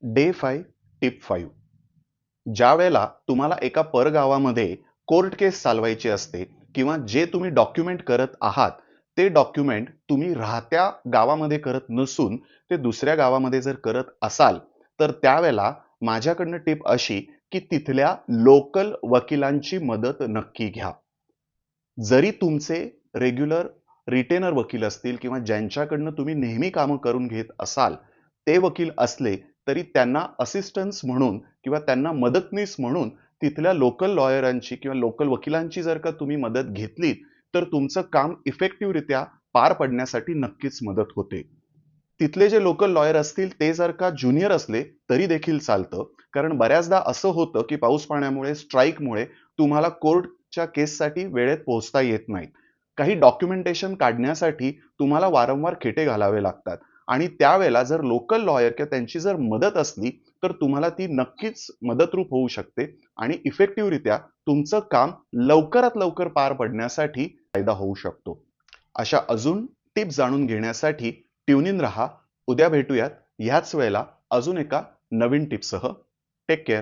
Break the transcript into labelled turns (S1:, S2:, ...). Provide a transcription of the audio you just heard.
S1: Day 5 tip 5. ज्या वेळेला तुम्हाला एका परगावामध्ये कोर्ट केस चालवायची असते किंवा जे तुम्ही डॉक्युमेंट करत आहात ते डॉक्युमेंट तुम्ही राहत्या गावामध्ये करत नसून ते दुसऱ्या गावामध्ये जर करत असाल तर त्यावेळेला माझ्याकडनं टिप अशी की तिथल्या लोकल वकिलांची मदत नक्की घ्या. जरी तुमचे रेग्युलर रिटेनर वकील असतील किंवा ज्यांच्याकडनं तुम्ही नेहमी कामं करून घेत असाल ते वकील असले तरी त्यांना असिस्टन्स म्हणून किंवा त्यांना मदतनीस म्हणून तिथल्या लोकल लॉयरांची किंवा लोकल वकिलांची जर का तुम्ही मदत घेतली तर तुमचं काम इफेक्टिव्हरित्या पार पडण्यासाठी नक्कीच मदत होते. तिथले जे लोकल लॉयर असतील ते जर का ज्युनियर असले तरी देखील चालतं, कारण बऱ्याचदा असं होतं की पाऊस पाण्यामुळे स्ट्राईकमुळे तुम्हाला कोर्टच्या केससाठी वेळेत पोहोचता येत नाही. काही डॉक्युमेंटेशन काढण्यासाठी तुम्हाला वारंवार खेटे घालावे लागतात आणि त्यावेळेला जर लोकल लॉयर किंवा त्यांची जर मदत असली तर तुम्हाला ती नक्कीच मदतरूप होऊ शकते आणि इफेक्टिव्हरित्या तुमचं काम लवकरात लवकर पार पडण्यासाठी फायदा होऊ शकतो. अशा अजून टिप्स जाणून घेण्यासाठी ट्यून इन रहा. उद्या भेटूयात ह्याच वेळेला अजून एका नवीन टिपसह. Take care.